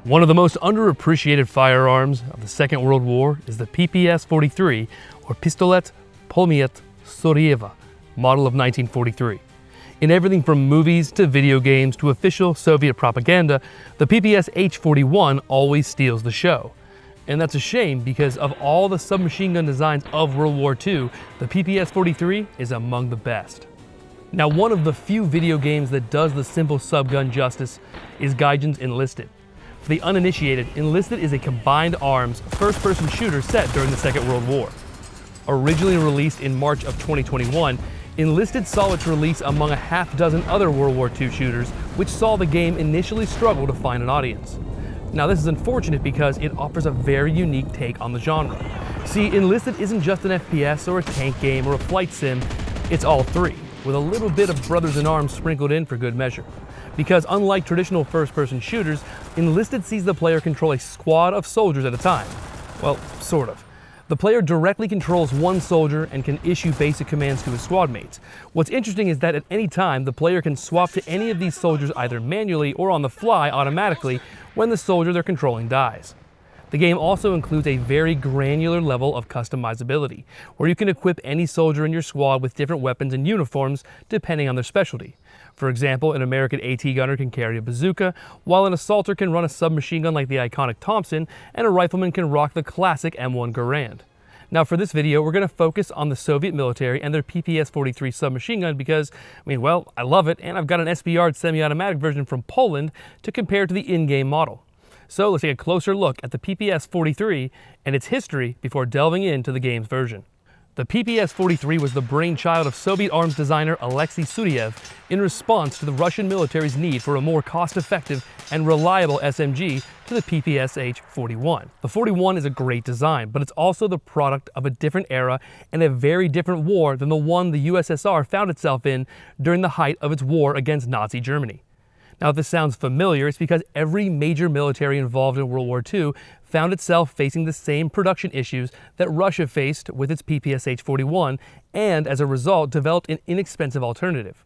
One of the most underappreciated firearms of the Second World War is the PPS-43, or Pistolet Polmiet Sorieva, model of 1943. In everything from movies to video games to official Soviet propaganda, the PPS-H-41 always steals the show. And that's a shame because of all the submachine gun designs of World War II, the PPS-43 is among the best. Now, one of the few video games that does the simple subgun justice is Gaijin's Enlisted. For the uninitiated, Enlisted is a combined arms, first-person shooter set during the Second World War. Originally released in March of 2021, Enlisted saw its release among a half dozen other World War II shooters, which saw the game initially struggle to find an audience. Now, this is unfortunate because it offers a very unique take on the genre. See, Enlisted isn't just an FPS or a tank game or a flight sim, it's all three, with a little bit of brothers in arms sprinkled in for good measure. Because unlike traditional first-person shooters, Enlisted sees the player control a squad of soldiers at a time. Well, sort of. The player directly controls one soldier and can issue basic commands to his squad mates. What's interesting is that at any time, the player can swap to any of these soldiers either manually or on the fly automatically when the soldier they're controlling dies. The game also includes a very granular level of customizability, where you can equip any soldier in your squad with different weapons and uniforms depending on their specialty. For example, an American AT gunner can carry a bazooka, while an assaulter can run a submachine gun like the iconic Thompson, and a rifleman can rock the classic M1 Garand. Now, for this video, we're going to focus on the Soviet military and their PPS-43 submachine gun because, well, I love it, and I've got an SBR semi-automatic version from Poland to compare to the in-game model. So let's take a closer look at the PPS-43 and its history before delving into the game's version. The PPS-43 was the brainchild of Soviet arms designer Alexei Suryev in response to the Russian military's need for a more cost-effective and reliable SMG to the PPS-H-41. The 41 is a great design, but it's also the product of a different era and a very different war than the one the USSR found itself in during the height of its war against Nazi Germany. Now, if this sounds familiar, it's because every major military involved in World War II found itself facing the same production issues that Russia faced with its PPS-H-41, and as a result, developed an inexpensive alternative.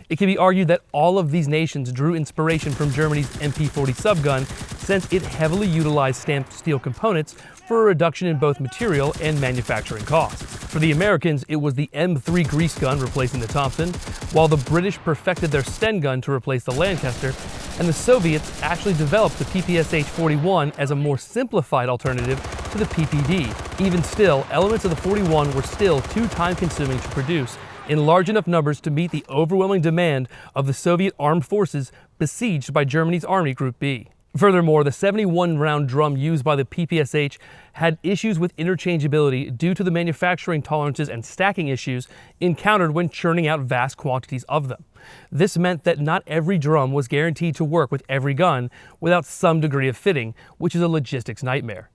It can be argued that all of these nations drew inspiration from Germany's MP-40 subgun, since it heavily utilized stamped steel components for a reduction in both material and manufacturing costs. For the Americans, it was the M3 grease gun replacing the Thompson, while the British perfected their Sten gun to replace the Lancaster, and the Soviets actually developed the PPS-H-41 as a more simplified alternative to the PPD. Even still, elements of the 41 were still too time-consuming to produce in large enough numbers to meet the overwhelming demand of the Soviet armed forces besieged by Germany's Army Group B. Furthermore, the 71-round drum used by the PPS-H had issues with interchangeability due to the manufacturing tolerances and stacking issues encountered when churning out vast quantities of them. This meant that not every drum was guaranteed to work with every gun without some degree of fitting, which is a logistics nightmare.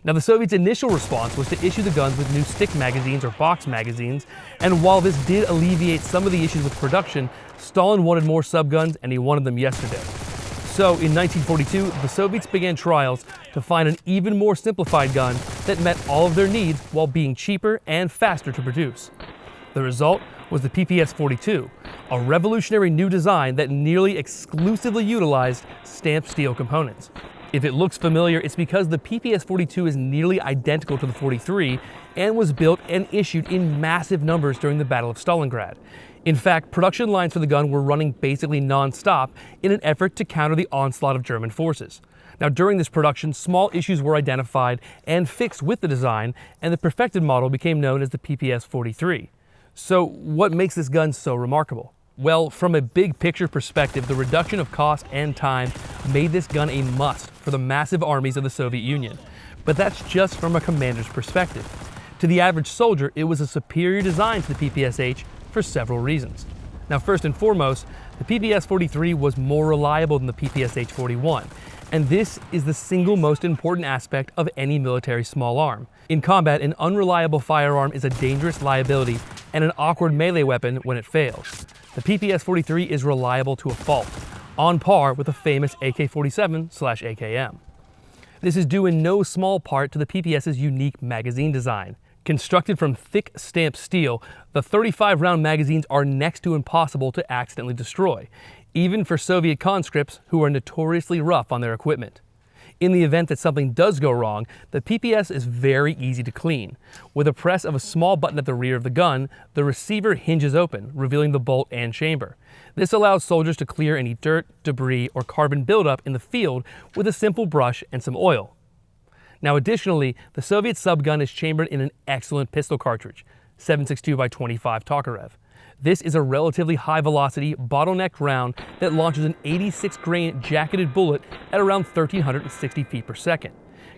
Now, the Soviets' initial response was to issue the guns with new stick magazines or box magazines, and while this did alleviate some of the issues with production, Stalin wanted more subguns and he wanted them yesterday. So, in 1942, the Soviets began trials to find an even more simplified gun that met all of their needs while being cheaper and faster to produce. The result was the PPS-42, a revolutionary new design that nearly exclusively utilized stamped steel components. If it looks familiar, it's because the PPS-42 is nearly identical to the 43 and was built and issued in massive numbers during the Battle of Stalingrad. In fact, production lines for the gun were running basically non-stop in an effort to counter the onslaught of German forces. Now, during this production, small issues were identified and fixed with the design, and the perfected model became known as the PPS-43. So, what makes this gun so remarkable? Well, from a big picture perspective, the reduction of cost and time made this gun a must for the massive armies of the Soviet Union. But that's just from a commander's perspective. To the average soldier, it was a superior design to the PPS-H for several reasons. Now, first and foremost, the PPS-43 was more reliable than the PPS-H-41, and this is the single most important aspect of any military small arm. In combat, an unreliable firearm is a dangerous liability and an awkward melee weapon when it fails. The PPS-43 is reliable to a fault, on par with the famous AK-47/AKM. This is due in no small part to the PPS's unique magazine design. Constructed from thick stamped steel, the 35-round magazines are next to impossible to accidentally destroy, even for Soviet conscripts who are notoriously rough on their equipment. In the event that something does go wrong, the PPS is very easy to clean. With a press of a small button at the rear of the gun, the receiver hinges open, revealing the bolt and chamber. This allows soldiers to clear any dirt, debris, or carbon buildup in the field with a simple brush and some oil. Now additionally, the Soviet subgun is chambered in an excellent pistol cartridge, 7.62x25 Tokarev. This is a relatively high-velocity, bottlenecked round that launches an 86-grain jacketed bullet at around 1,360 feet per second.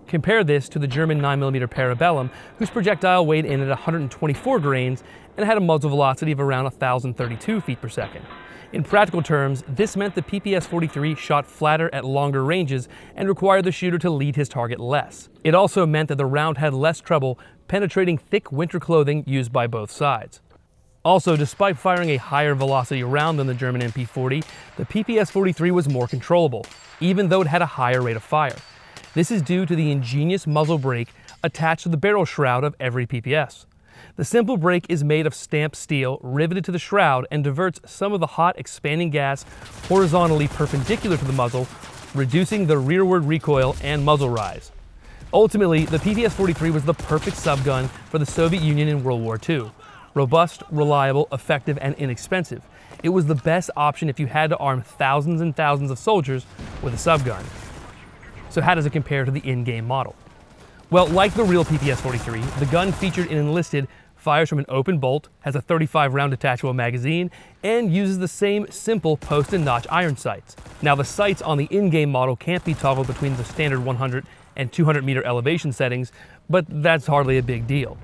Compare this to the German 9mm Parabellum, whose projectile weighed in at 124 grains and had a muzzle velocity of around 1,032 feet per second. In practical terms, this meant the PPS-43 shot flatter at longer ranges and required the shooter to lead his target less. It also meant that the round had less trouble penetrating thick winter clothing used by both sides. Also, despite firing a higher velocity round than the German MP-40, the PPS-43 was more controllable, even though it had a higher rate of fire. This is due to the ingenious muzzle brake attached to the barrel shroud of every PPS. The simple brake is made of stamped steel riveted to the shroud and diverts some of the hot, expanding gas horizontally perpendicular to the muzzle, reducing the rearward recoil and muzzle rise. Ultimately, the PPS-43 was the perfect subgun for the Soviet Union in World War II. Robust, reliable, effective, and inexpensive. It was the best option if you had to arm thousands and thousands of soldiers with a subgun. So how does it compare to the in-game model? Well, like the real PPS-43, the gun featured in Enlisted fires from an open bolt, has a 35-round detachable magazine, and uses the same simple post and notch iron sights. Now the sights on the in-game model can't be toggled between the standard 100 and 200 meter elevation settings, but that's hardly a big deal.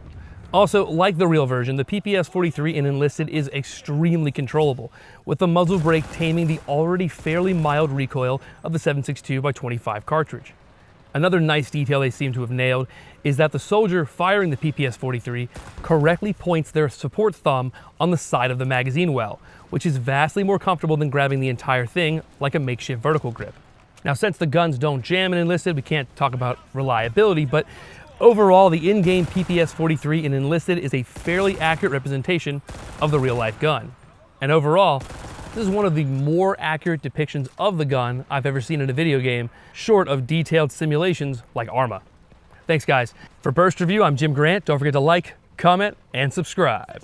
Also, like the real version, the PPS-43 in Enlisted is extremely controllable, with the muzzle brake taming the already fairly mild recoil of the 7.62x25 cartridge. Another nice detail they seem to have nailed is that the soldier firing the PPS-43 correctly points their support thumb on the side of the magazine well, which is vastly more comfortable than grabbing the entire thing like a makeshift vertical grip. Now, since the guns don't jam in Enlisted, we can't talk about reliability, but overall, the in-game PPS-43 in Enlisted is a fairly accurate representation of the real-life gun. And overall, this is one of the more accurate depictions of the gun I've ever seen in a video game, short of detailed simulations like Arma. Thanks guys. For Burst Review, I'm Jim Grant. Don't forget to like, comment, and subscribe.